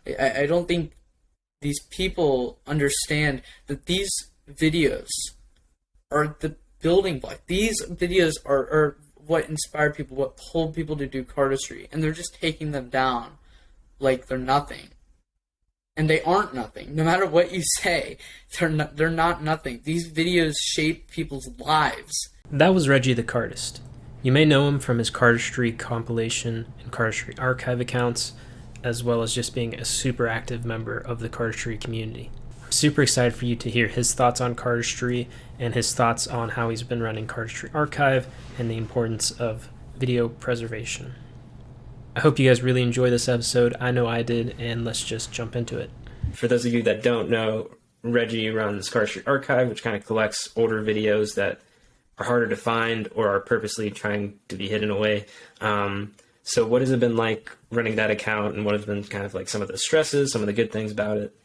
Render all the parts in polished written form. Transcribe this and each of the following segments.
I don't think these people understand that these videos are the building block. These videos are what inspired people, what pulled people to do cardistry, and they're just taking them down like they're nothing. And they aren't nothing. No matter what you say, they're not nothing. These videos shape people's lives. That was Reggie the Cardist. You may know him from his Cardistry compilation and Cardistry Archive accounts, as well as just being a super active member of the Cardistry community. I'm super excited for you to hear his thoughts on cardistry and his thoughts on how he's been running Cardistry Archive and the importance of video preservation. I hope you guys really enjoy this episode. I know I did, and let's just jump into it. For those of you that don't know, Reggie runs Cardistry Archive, which kind of collects older videos that are harder to find or are purposely trying to be hidden away. So what has it been like running that account, and what have been kind of like some of the stresses, some of the good things about it?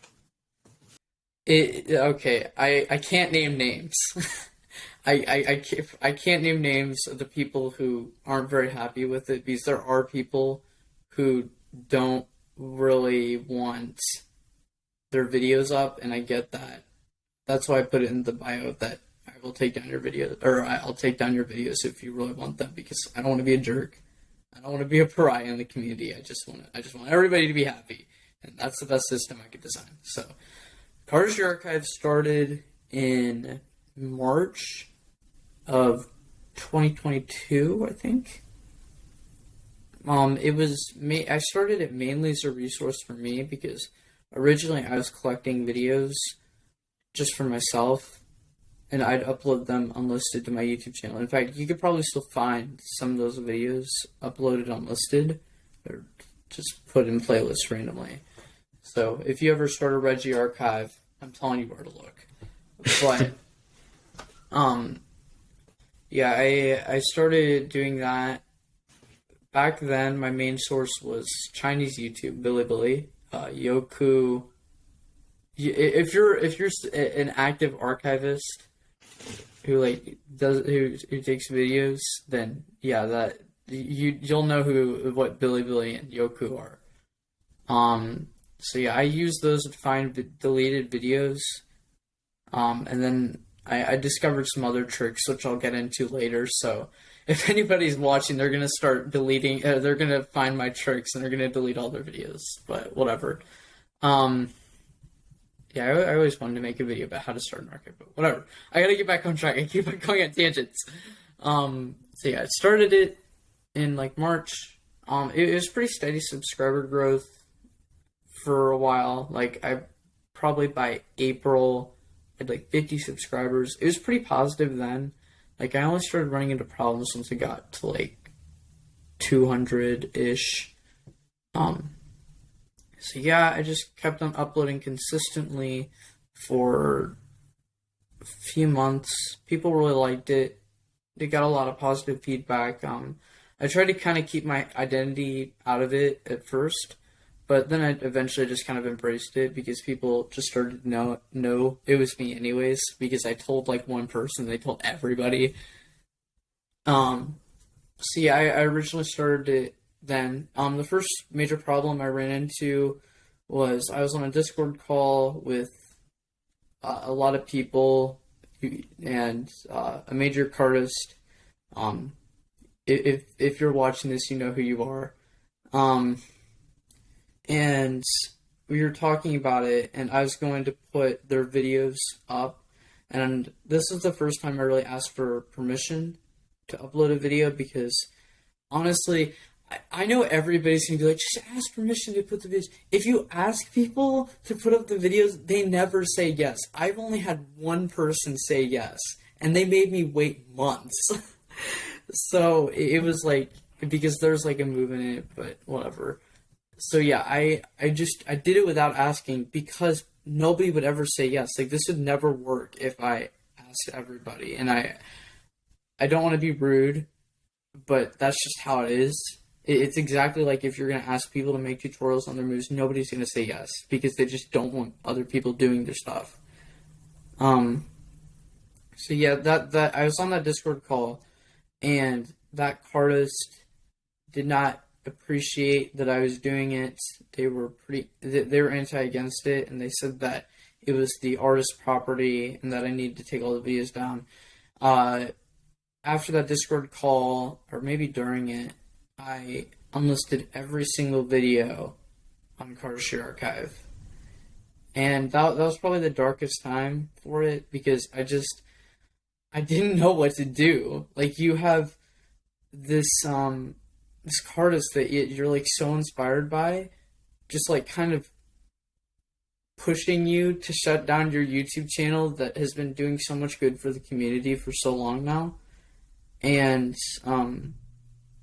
Okay, I can't name names. I can't name names of the people who aren't very happy with it, because there are people who don't really want their videos up, and I get that. That's why I put it in the bio that I will take down your videos, or I'll take down your videos if you really want them, because I don't want to be a jerk. I don't want to be a pariah in the community. I just want everybody to be happy, and that's the best system I could design. So, Cardistry Archive started in March of 2022, I think. I started it mainly as a resource for me, because originally I was collecting videos just for myself, and I'd upload them unlisted to my YouTube channel. In fact, you could probably still find some of those videos uploaded unlisted, or just put in playlists randomly. So if you ever start a Reggie archive, I'm telling you where to look. But yeah, I started doing that. Back then, my main source was Chinese YouTube, Bilibili, Yoku. If you're an active archivist who takes videos, then yeah, that you'll know what Bilibili and Yoku are. So yeah, I use those to find deleted videos, and then I discovered some other tricks, which I'll get into later. So if anybody's watching, they're going to start deleting, they're going to find my tricks, and they're going to delete all their videos, but whatever. Yeah, I always wanted to make a video about how to start an archive, but whatever. I got to get back on track. I keep on going on tangents. So yeah, I started it in like March. It was pretty steady subscriber growth for a while. Like I probably by April had like 50 subscribers. It was pretty positive then. Like I only started running into problems once I got to like 200-ish. So yeah, I just kept on uploading consistently for a few months. People really liked it. They got a lot of positive feedback. I tried to kind of keep my identity out of it at first, but then I eventually just kind of embraced it, because people just started to know it was me anyways, because I told like one person, they told everybody. So yeah, I originally started it then. The first major problem I ran into was I was on a Discord call with a lot of people and a major cardist. If you're watching this, you know who you are. And we were talking about it, and I was going to put their videos up, and this is the first time I really asked for permission to upload a video, because honestly, I know everybody's going to be like, just ask permission to put the videos. If you ask people to put up the videos, they never say yes. I've only had one person say yes, and they made me wait months. So it was like, because there's like a movement in it, but whatever. So yeah, I did it without asking, because nobody would ever say yes. Like this would never work if I asked everybody, and I don't want to be rude, but that's just how it is. It's exactly like if you're going to ask people to make tutorials on their moves, nobody's going to say yes, because they just don't want other people doing their stuff. So yeah, that I was on that Discord call, and that cardist did not appreciate that I was doing it. They were they were anti against it, and they said that it was the artist's property and that I needed to take all the videos down. After that Discord call, or maybe during it, I unlisted every single video on Cardistry Archive. And that was probably the darkest time for it, because I didn't know what to do. Like, you have this this artist that you're like so inspired by, just like kind of pushing you to shut down your YouTube channel that has been doing so much good for the community for so long now. And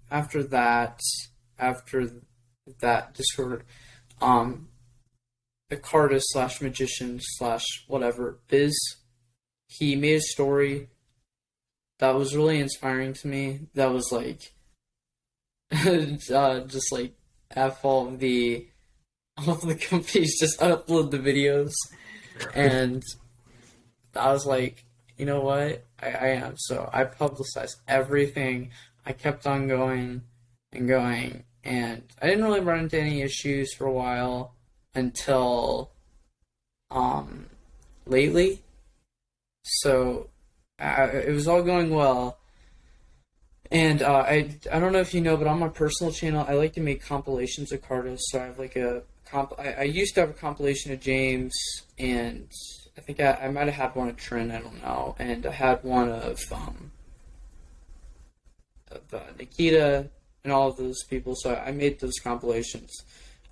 after that Discord, the Cardist / magician / whatever Biz, he made a story that was really inspiring to me. That was like just like F all of the companies just upload the videos, and I was like, you know what, I am. So I publicized everything. I kept on going and going, and I didn't really run into any issues for a while until lately. So it was all going well. And I don't know if you know, but on my personal channel, I like to make compilations of Cardist. So I have like I used to have a compilation of James, and I think I might have had one of Trent, I don't know. And I had one of Nikita and all of those people. So I made those compilations.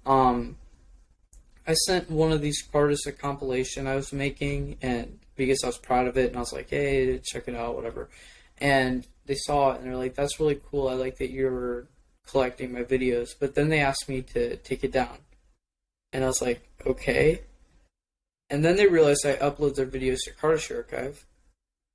I sent one of these Cardists a compilation I was making, and because I was proud of it, and I was like, hey, check it out, whatever. And they saw it, and they're like, that's really cool. I like that you're collecting my videos. But then they asked me to take it down. And I was like, okay. And then they realized I upload their videos to Cardistry Archive.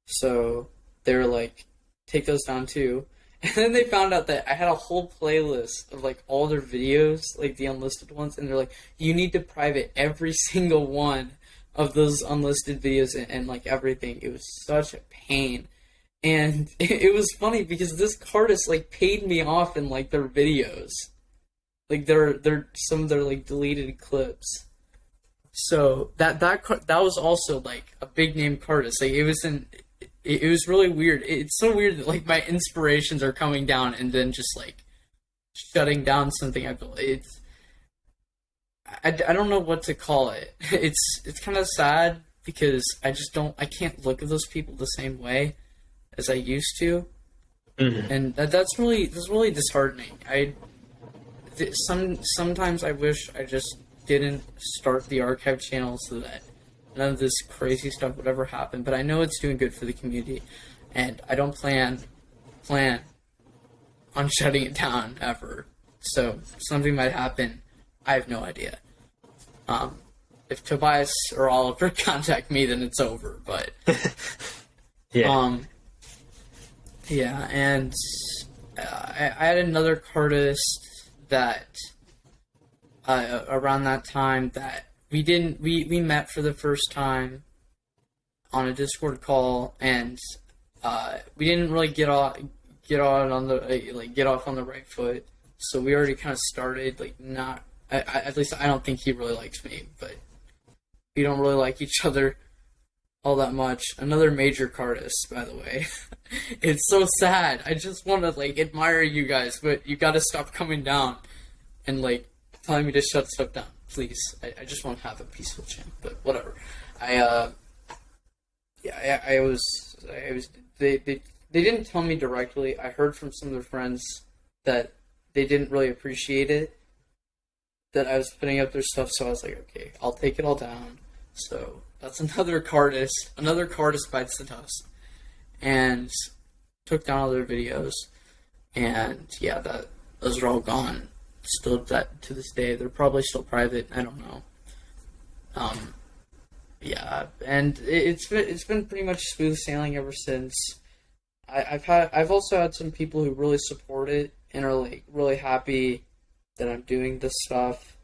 So they were like, take those down too. And then they found out that I had a whole playlist of like all their videos, like the unlisted ones. And they're like, you need to private every single one of those unlisted videos and like everything. It was such a pain. And it was funny because this Cardist like paid me off in like their videos, like their some of their like deleted clips. So that was also like a big name Cardist. Like it was really weird. It's so weird that like my inspirations are coming down and then just like shutting down something I built. I don't know what to call it. It's kind of sad because I can't look at those people the same way as I used to, and that's really disheartening. Sometimes I wish I just didn't start the archive channel so that none of this crazy stuff would ever happen. But I know it's doing good for the community, and I don't plan on shutting it down ever. So something might happen. I have no idea. If Tobias or Oliver contact me, then it's over. But yeah. Yeah, and I had another Cardist that around that time that we met for the first time on a Discord call, and we didn't really get off on the right foot. So we already kind of started like not. At least I don't think he really likes me, but we don't really like each other all that much. Another major Cardist, by the way. It's so sad. I just want to like admire you guys, but you got to stop coming down and like telling me to shut stuff down, please. I just want to have a peaceful channel, but whatever. They didn't tell me directly. I heard from some of their friends that they didn't really appreciate it, that I was putting up their stuff, so I was like, okay, I'll take it all down. So that's another Cardist bites the dust, and took down all their videos, and yeah, those are all gone. Still, that to this day, they're probably still private. I don't know. Yeah, and it's been pretty much smooth sailing ever since. I've also had some people who really support it and are like really happy that I'm doing this stuff,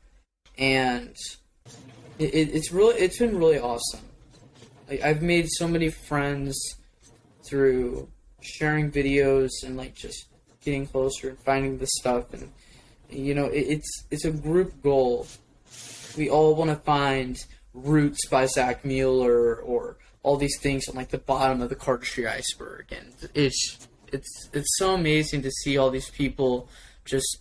and it's been really awesome. Like, I've made so many friends through sharing videos and like just getting closer and finding this stuff, and You know, it's a group goal. We all want to find Roots by Zach Mueller or all these things on like the bottom of the cardistry iceberg, and it's so amazing to see all these people just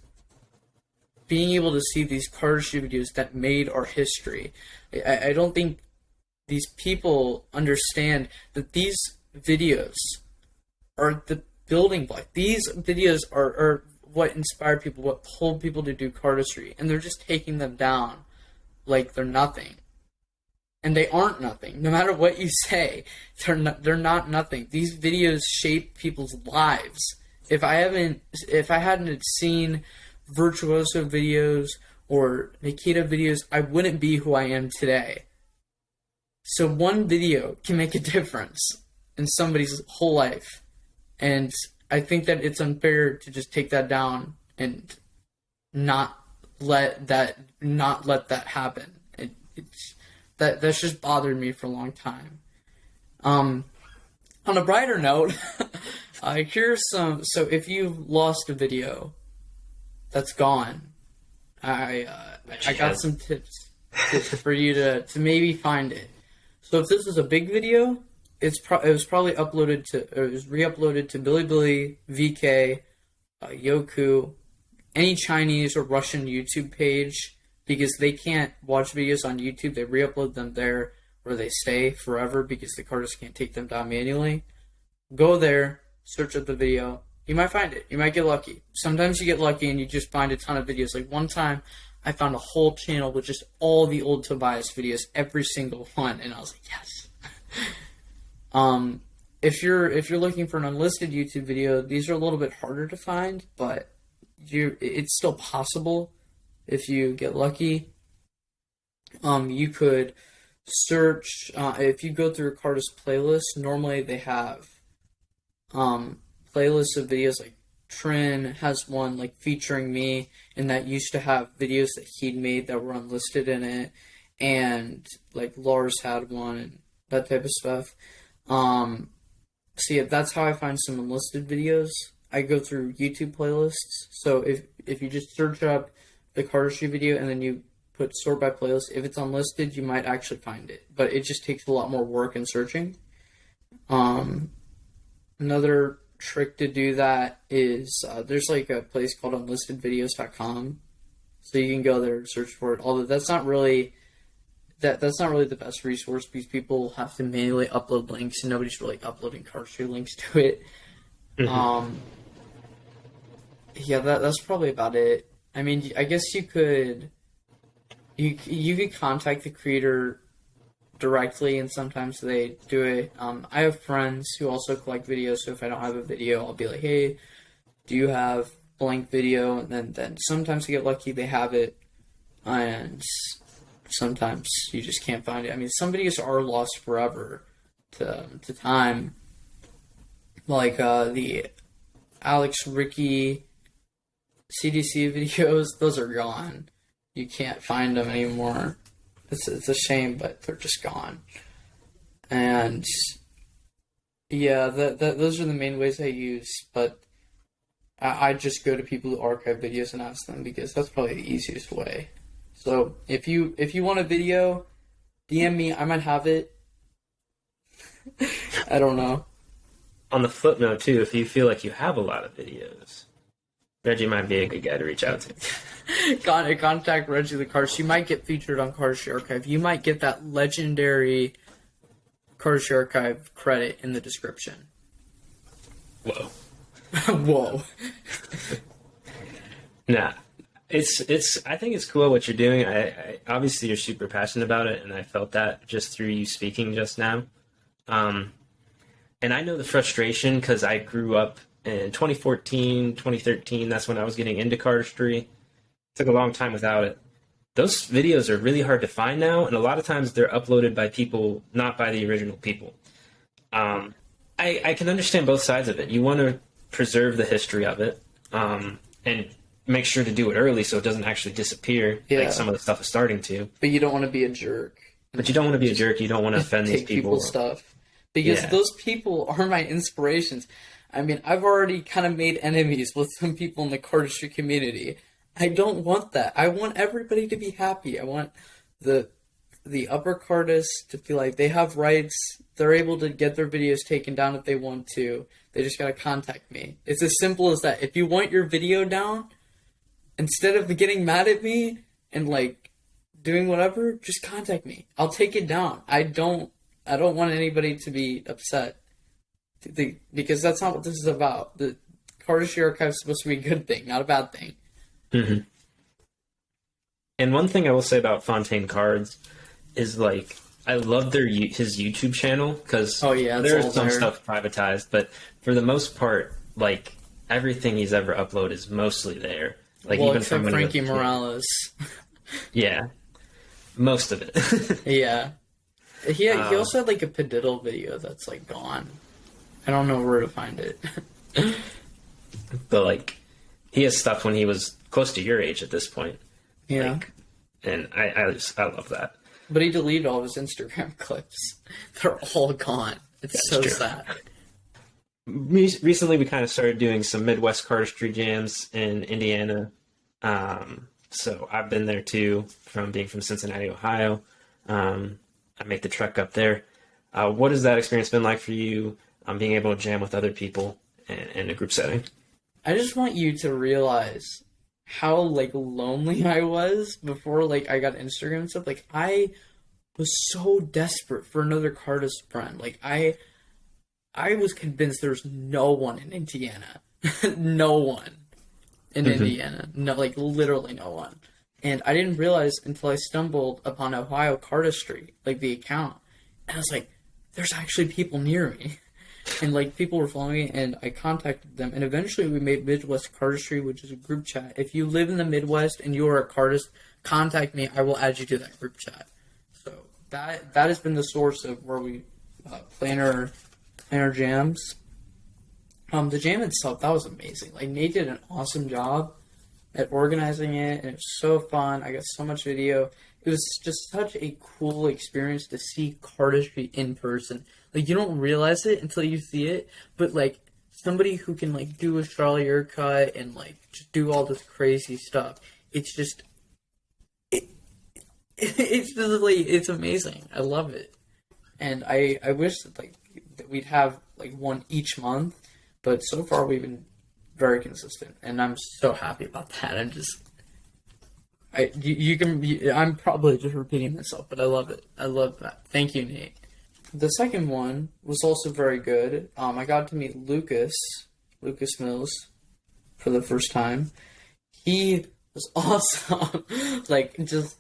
being able to see these cardistry videos that made our history. I don't think these people understand that these videos are the building block. These videos are what inspired people, what pulled people to do cardistry, and they're just taking them down like they're nothing. And they aren't nothing. No matter what you say, they're not nothing. These videos shape people's lives. If I hadn't seen Virtuoso videos or Nikita videos, I wouldn't be who I am today. So one video can make a difference in somebody's whole life. And I think that it's unfair to just take that down and not let that happen. That's just bothered me for a long time. On a brighter note, here's some. So if you've lost a video that's gone, I got some tips for you to maybe find it. So if this is a big video, it was probably re-uploaded to Bilibili, VK, Yoku, any Chinese or Russian YouTube page, because they can't watch videos on YouTube. They re-upload them there where they stay forever because the cardist can't take them down manually. Go there, search up the video. You might find it. You might get lucky. Sometimes you get lucky and you just find a ton of videos. Like one time, I found a whole channel with just all the old Tobias videos, every single one, and I was like, yes. If you're looking for an unlisted YouTube video, these are a little bit harder to find, but it's still possible if you get lucky. You could search if you go through a cardist playlist. Normally they have playlists of videos, like Trin has one like featuring me, and that used to have videos that he'd made that were unlisted in it, and like Lars had one and that type of stuff. So yeah, that's how I find some unlisted videos. I go through YouTube playlists. So if you just search up the cardistry video and then you put sort by playlist, if it's unlisted, you might actually find it, but it just takes a lot more work in searching. Another trick to do that is there's like a place called unlistedvideos.com, so you can go there and search for it. Although that's not really the best resource because people have to manually upload links and nobody's really uploading cardistry links to it. Mm-hmm. Yeah, that's probably about it. I mean, I guess you could contact the creator directly, and sometimes they do it. I have friends who also collect videos, so if I don't have a video, I'll be like, hey, do you have blank video? And then sometimes I get lucky, they have it, and sometimes you just can't find it. I mean, some videos are lost forever to time. Like the Alex Ricky CDC videos, those are gone. You can't find them anymore. It's a shame, but they're just gone. And yeah, those are the main ways I use. But I just go to people who archive videos and ask them because that's probably the easiest way. So if you want a video, DM me. I might have it. I don't know. On the flip note, too, if you feel like you have a lot of videos, Reggie might be a good guy to reach out to. Contact Reggie the Cardist. You might get featured on Cardistry Archive. You might get that legendary Cardistry Archive credit in the description. Whoa. Whoa. Nah. I think it's cool what you're doing. I obviously you're super passionate about it, and I felt that just through you speaking just now. And I know the frustration because I grew up in 2014, 2013. That's when I was getting into cardistry. Took a long time without it. Those videos are really hard to find now, and a lot of times they're uploaded by people, not by the original people. I can understand both sides of it. You want to preserve the history of it, and make sure to do it early so it doesn't actually disappear, like some of the stuff is starting to. But you don't want to be a jerk. But you don't want to be a jerk. You don't want to offend these people. People's stuff. Because those people are my inspirations. I mean, I've already kind of made enemies with some people in the cardistry community. I don't want that. I want everybody to be happy. I want the upper cardists to feel like they have rights. They're able to get their videos taken down if they want to. They just gotta contact me. It's as simple as that. If you want your video down, instead of getting mad at me and like doing whatever, just contact me. I'll take it down. I don't want anybody to be upset. Because that's not what this is about. The Cardistry Archive is supposed to be a good thing, not a bad thing. Mm-hmm. And one thing I will say about Fontaine Cards is, like, I love his YouTube channel, because there's some stuff privatized, but for the most part, like, everything he's ever uploaded is mostly there. Like, well, even except from Frankie Morales. Yeah. Most of it. Yeah. He also had, like, a Padiddle video that's, like, gone. I don't know where to find it. But, like, he has stuff when he was close to your age at this point. Yeah. Like, and I love that. But he deleted all of his Instagram clips. They're all gone. It's so sad. Recently, we kind of started doing some Midwest cardistry jams in Indiana. So I've been there too, from being from Cincinnati, Ohio. I make the trek up there. What has that experience been like for you, being able to jam with other people in a group setting? I just want you to realize how, like, lonely I was before, like, I got Instagram and stuff. Like, I was so desperate for another cardist friend. Like, I was convinced there's no one in Indiana. No one in Indiana. No, like, literally no one. And I didn't realize until I stumbled upon Ohio Cardistry, like, the account. And I was like, there's actually people near me. And, like, people were following me, and I contacted them. And eventually we made Midwest Cardistry, which is a group chat. If you live in the Midwest and you are a cardist, contact me. I will add you to that group chat. So that has been the source of where we plan our jams. The jam itself, that was amazing. Like, Nate did an awesome job at organizing it, and it was so fun. I got so much video. It was just such a cool experience to see cardistry in person. Like, you don't realize it until you see it, but, like, somebody who can, like, do a Charlier cut and, like, just do all this crazy stuff, it's just, it's just, like, it's amazing. I love it. And I wish that, like, that we'd have, like, one each month, but so far we've been very consistent, and I'm so happy about that. I'm probably just repeating myself, but I love it. I love that. Thank you, Nate. The second one was also very good. I got to meet Lucas Mills, for the first time. He was awesome. Like, just,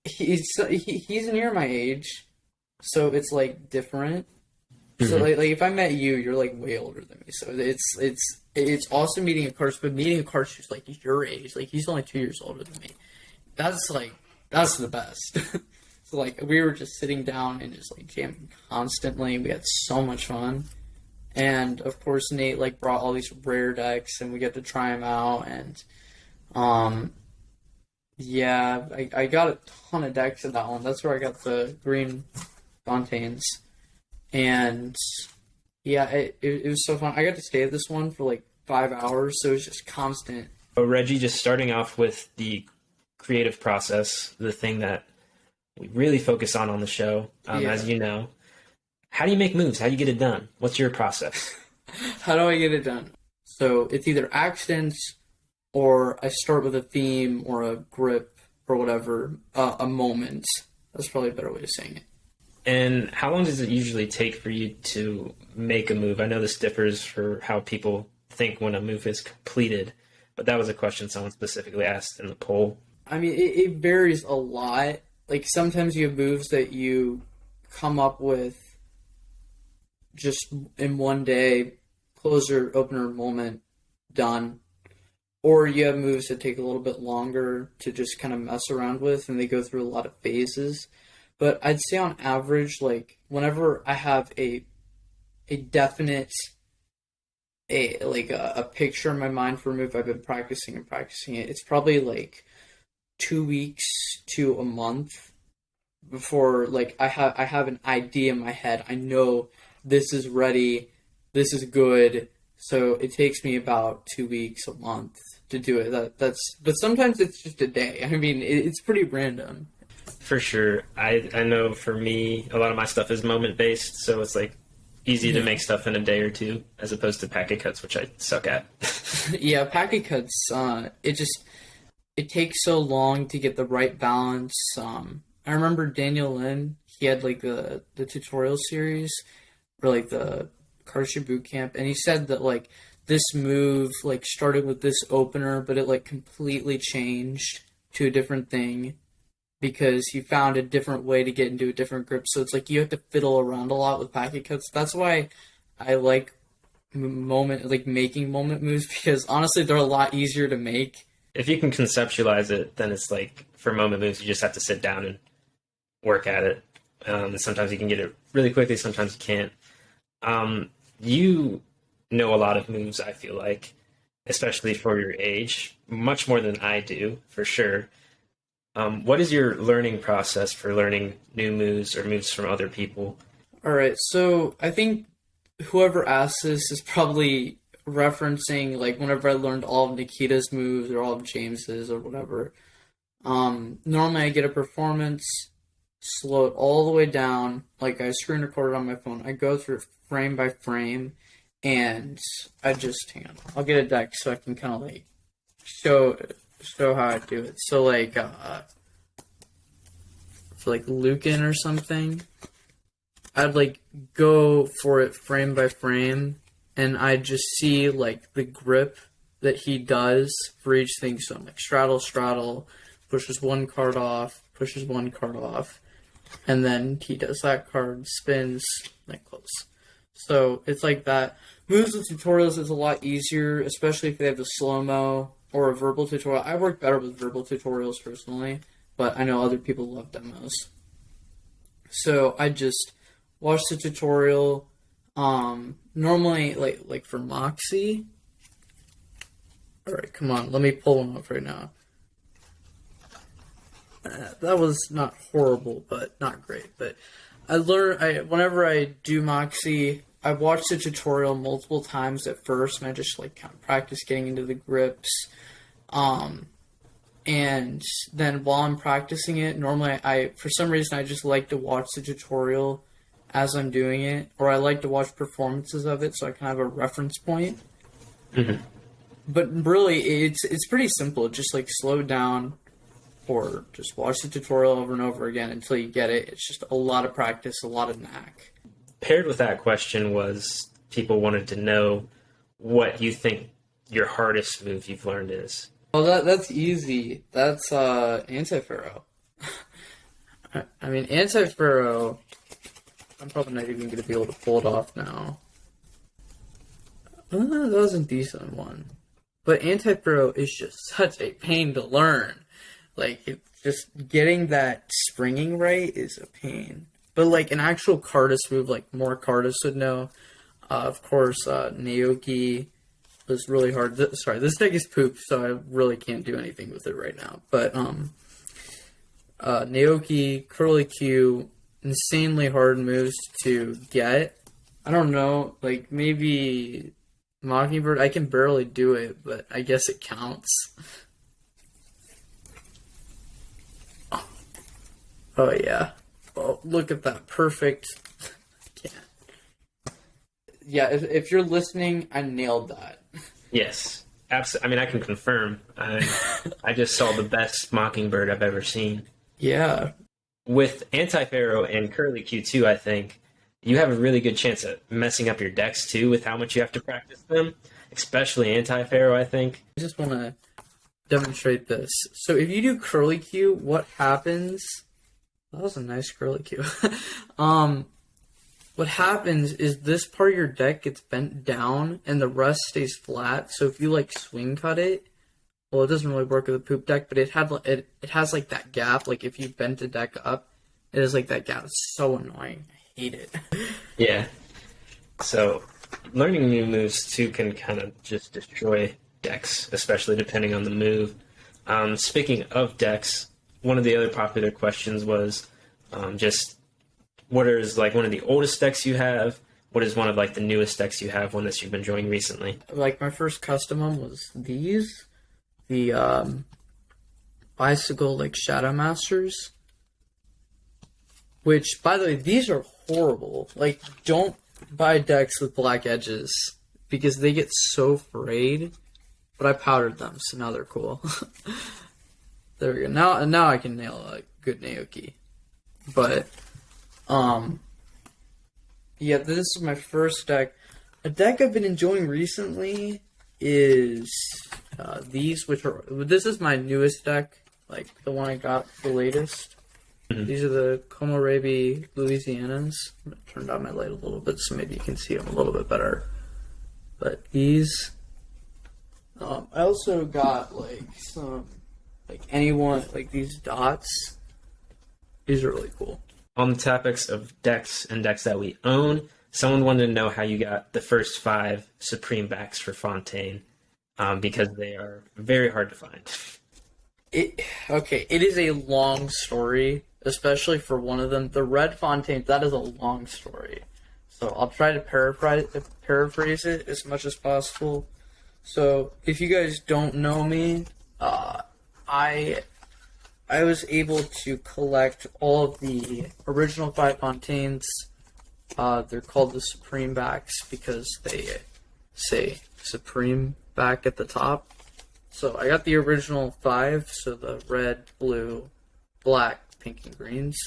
he's near my age, so it's, like, different. So, like, if I met you, you're, like, way older than me. So it's awesome meeting a cardist, but meeting a cardist who's, like, your age. Like, he's only 2 years older than me. That's the best. So, like, we were just sitting down and just, like, jamming constantly. We had so much fun. And, of course, Nate, like, brought all these rare decks, and we got to try them out. And, yeah, I got a ton of decks in that one. That's where I got the green Fontaines. And, yeah, it was so fun. I got to stay at this one for, like, 5 hours, so it was just constant. So, Reggie, just starting off with the creative process, the thing that we really focus on the show, as you know. How do you make moves? How do you get it done? What's your process? How do I get it done? So it's either accidents, or I start with a theme or a grip or whatever, a moment. That's probably a better way of saying it. And how long does it usually take for you to make a move? I know this differs for how people think when a move is completed, but that was a question someone specifically asked in the poll. I mean, it varies a lot. Like, sometimes you have moves that you come up with just in one day, closer, opener, moment, done. Or you have moves that take a little bit longer to just kind of mess around with, and they go through a lot of phases. But I'd say on average, like, whenever I have a definite, a picture in my mind for a move, I've been practicing it. It's probably, like, 2 weeks to a month before, like, I have an idea in my head. I know this is ready, this is good, so it takes me about 2 weeks, a month to do it. But sometimes it's just a day. I mean, it's pretty random. For sure. I know for me, a lot of my stuff is moment based, so it's like easy to make stuff in a day or two, as opposed to packet cuts, which I suck at. Yeah, packet cuts. It takes so long to get the right balance. I remember Daniel Lin. He had like the tutorial series, or like the Cardistry boot camp, and he said that like this move like started with this opener, but it like completely changed to a different thing because he found a different way to get into a different grip. So it's like you have to fiddle around a lot with packet cuts. That's why I like making moment moves, because honestly they're a lot easier to make. If you can conceptualize it, then it's like for moment moves, you just have to sit down and work at it. Sometimes you can get it really quickly, sometimes you can't. You know a lot of moves, I feel like, especially for your age, much more than I do, for sure. What is your learning process for learning new moves or moves from other people? All right, so I think whoever asked this is probably referencing like whenever I learned all of Nikita's moves or all of James's or whatever. Normally I get a performance, slow it all the way down, like I screen recorded on my phone. I go through it frame by frame, and I just hang on. I'll get a deck so I can kind of like show how I do it. So like for like Lucan or something, I'd like go for it frame by frame, and I just see like the grip that he does for each thing. So I'm like straddle, pushes one card off, and then he does that card, spins, like close. So it's like that. Moves with tutorials is a lot easier, especially if they have the slow-mo or a verbal tutorial. I work better with verbal tutorials personally, but I know other people love demos. So I just watch the tutorial. Normally, like for Moxie. All right, come on, let me pull one up right now. That was not horrible, but not great. But whenever I do Moxie, I watch the tutorial multiple times at first, and I just like kind of practice getting into the grips. And then while I'm practicing it, normally for some reason I just like to watch the tutorial as I'm doing it, or I like to watch performances of it so I can have a reference point. Mm-hmm. But really, it's pretty simple. Just like slow down, or just watch the tutorial over and over again until you get it. It's just a lot of practice, a lot of knack. Paired with that question was people wanted to know what you think your hardest move you've learned is. Well, that's easy. That's Anti-Pharaoh. I mean, Anti-Pharaoh, I'm probably not even going to be able to pull it off now. That was a decent one. But Anti-Pharaoh is just such a pain to learn. Like, just getting that springing right is a pain. But, like, an actual Cardist move, like, more Cardists would know. Of course, Naoki was really hard. This deck is poop, so I really can't do anything with it right now. But, Naoki, Curly Q, insanely hard moves to get. I don't know, like, maybe Mockingbird, I can barely do it, but I guess it counts. Oh, yeah. Oh, look at that. Perfect. Yeah, if you're listening, I nailed that. Yes. Absolutely. I mean, I can confirm. I just saw the best Mockingbird I've ever seen. Yeah. With Anti-Pharaoh and Curly Q2, I think you have a really good chance of messing up your decks, too, with how much you have to practice them. Especially Anti-Pharaoh, I think. I just want to demonstrate this. So if you do Curly Q, what happens... That was a nice Curly Q. What happens is this part of your deck gets bent down and the rest stays flat. So if you like swing cut it, well, it doesn't really work with a poop deck, but it has like that gap. Like if you bent the deck up, it has like that gap. It's so annoying. I hate it. Yeah. So learning new moves too can kind of just destroy decks, especially depending on the move. Speaking of decks, one of the other popular questions was just what is like one of the oldest decks you have? What is one of like the newest decks you have, one that you've been enjoying recently? Like my first custom one was these. the bicycle like Shadow Masters. Which, by the way, these are horrible. Like, don't buy decks with black edges because they get so frayed. But I powdered them, so now they're cool. There we go. Now I can nail a good Naoki. But, yeah, this is my first deck. A deck I've been enjoying recently is these, this is my newest deck, like the one I got the latest. Mm-hmm. These are the Komorebi Louisianas. I'm going to turn down my light a little bit so maybe you can see them a little bit better. But these, I also got like some, like anyone, like these dots. These are really cool. On the topics of decks and decks that we own, someone wanted to know how you got the first 5 Supreme backs for Fontaine, because they are very hard to find. It is a long story, especially for one of them. The Red Fontaine, that is a long story. So I'll try to paraphrase it as much as possible. So if you guys don't know me, I was able to collect all of the original 5 Fontaines. They're called the Supreme backs because they say Supreme back at the top. So I got the original 5, so the red, blue, black, pink, and greens.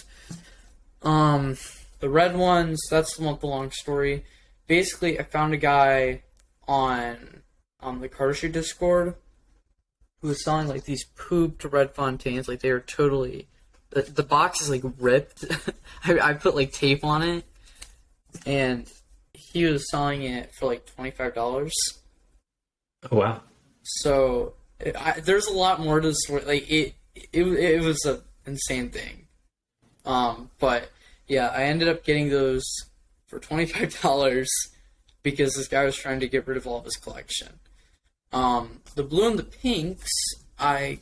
The red ones, that's the one with the long story. Basically, I found a guy on the Cardistry Discord who was selling like these pooped red Fontaines. Like they were totally, the box is like ripped. I put like tape on it, and he was selling it for like $25. Oh wow! So there's a lot more to the story. Like it was an insane thing. But yeah, I ended up getting those for $25 because this guy was trying to get rid of all of his collection. The blue and the pinks, I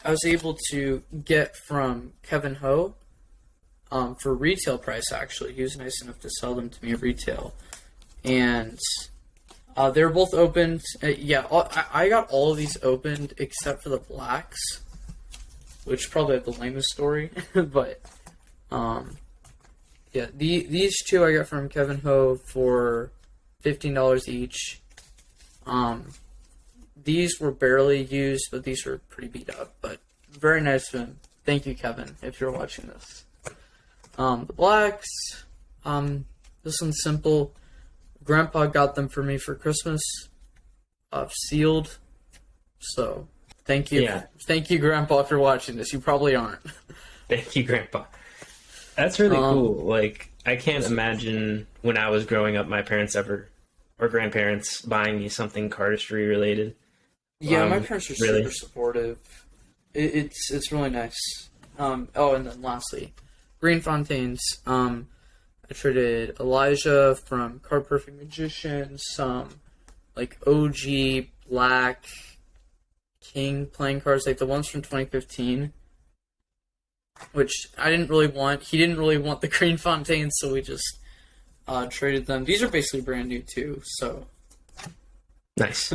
was able to get from Kevin Ho for retail price. Actually, he was nice enough to sell them to me at retail, and they were both opened. I got all of these opened except for the blacks, which probably have the lamest story. But yeah, these two I got from Kevin Ho for $15 each. These were barely used, but these were pretty beat up. But very nice of him. Thank you, Kevin, if you're watching this. The blacks, this one's simple. Grandpa got them for me for Christmas, sealed. So, thank you. Yeah. Thank you, Grandpa, if you're watching this. You probably aren't. Thank you, Grandpa. That's really cool. Like, I can't imagine when I was growing up, my parents or grandparents buying me something cardistry related. Yeah, my parents are really super supportive. It's really nice. And then lastly, Green Fontaines. I traded Elijah from Card Perfect Magician, some like OG Black King playing cards, like the ones from 2015, which I didn't really want. He didn't really want the Green Fontaines, so we just traded them. These are basically brand new too, so nice.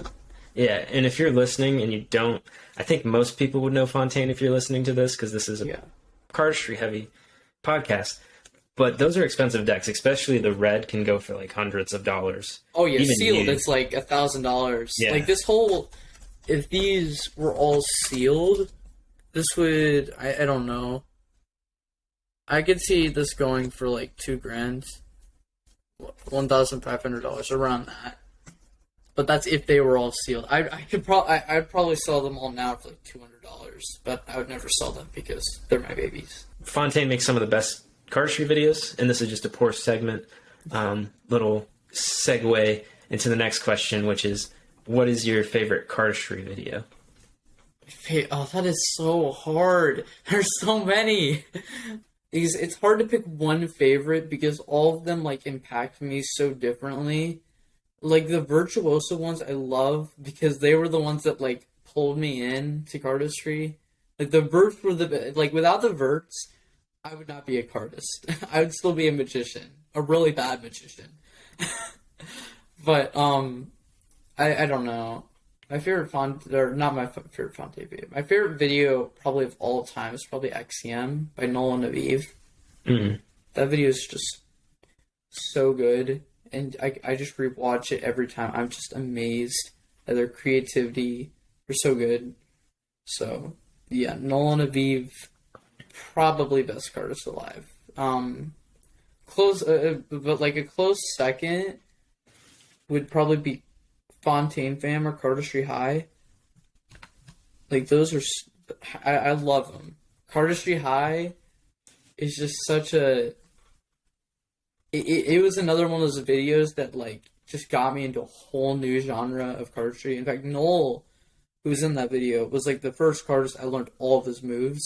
Yeah, and if you're listening and you don't, I think most people would know Fontaine if you're listening to this, because this is a cardistry heavy podcast. But those are expensive decks, especially the red can go for like hundreds of dollars. Oh yeah, even sealed, it's like $1,000. Yeah. Like this whole, if these were all sealed, this would, I don't know. I could see this going for like $2,000, $1,500, around that. But that's if they were all sealed. I'd probably sell them all now for like $200, but I would never sell them because they're my babies. Fontaine makes some of the best cardistry videos, and this is just a poor segment. Little segue into the next question, which is, what is your favorite cardistry video? Oh, that is so hard. There's so many. It's hard to pick one favorite because all of them like impact me so differently. Like the Virtuoso ones I love because they were the ones that like pulled me in to cardistry. Like the verts were like without the verts, I would not be a cardist. I would still be a magician, a really bad magician. But I don't know. My favorite or not my favorite Fonte video. My favorite video probably of all time is probably XCM by Nolan Aviv. Mm. That video is just so good, and I just rewatch it every time. I'm just amazed at their creativity. They're so good. So yeah, Nolan Aviv, probably best artist alive. Close, but like a close second would probably be Fontaine Fam or Cardistry High. Like those are, I love them. Cardistry High is just such a. It was another one of those videos that like just got me into a whole new genre of cardistry. In fact, Noel, who was in that video, was like the first cardist I learned all of his moves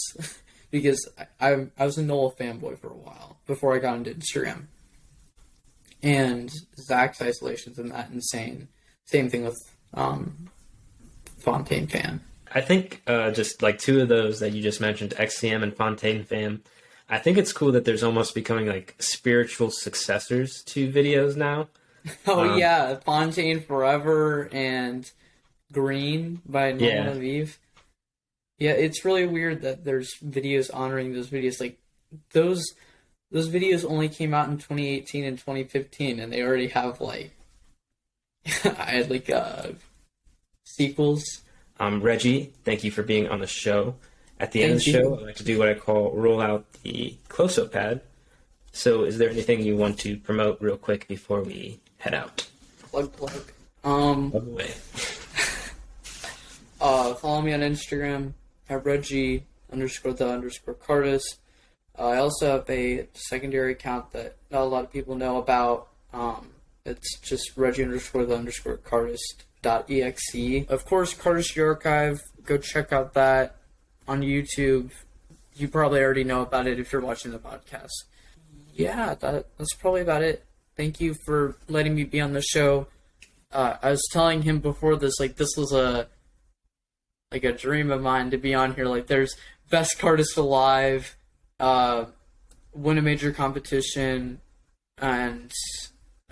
because I was a Noel fanboy for a while before I got into Instagram. And Zach's isolation's in that insane. Same thing with Fontaine Fam. I think just like two of those that you just mentioned, XCM and Fontaine Fam, I think it's cool that there's almost becoming like spiritual successors to videos now. Oh yeah, Fontaine Forever and Green by Nolan Aviv. Yeah, it's really weird that there's videos honoring those videos. Like those videos only came out in 2018 and 2015, and they already have like I had like sequels. Reggie, thank you for being on the show. At the end of the show, I like to do what I call roll out the close-up pad. So is there anything you want to promote real quick before we head out? Plug. Plug away. Follow me on Instagram at Reggie_the_Cardist. I also have a secondary account that not a lot of people know about. It's just Reggie_the_Cardist.exe. Of course, Cardistry Archive. Go check out that on YouTube. You probably already know about it if you're watching the podcast. Yeah, that's probably about it. Thank you for letting me be on the show. I was telling him before this, like, this was a dream of mine to be on here. Like, there's best cardist alive, win a major competition, and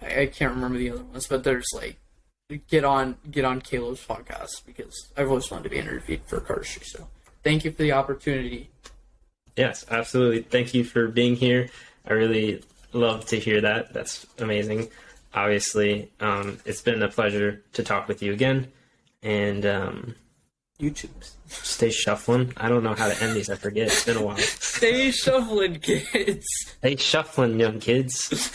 I can't remember the other ones, but there's like get on Caleb's podcast because I've always wanted to be interviewed for cardistry. So thank you for the opportunity. Yes, absolutely. Thank you for being here. I really love to hear that. That's amazing. Obviously, it's been a pleasure to talk with you again. And YouTube. Stay shuffling. I don't know how to end these. I forget. It's been a while. Stay shuffling, kids. Stay shuffling, young kids.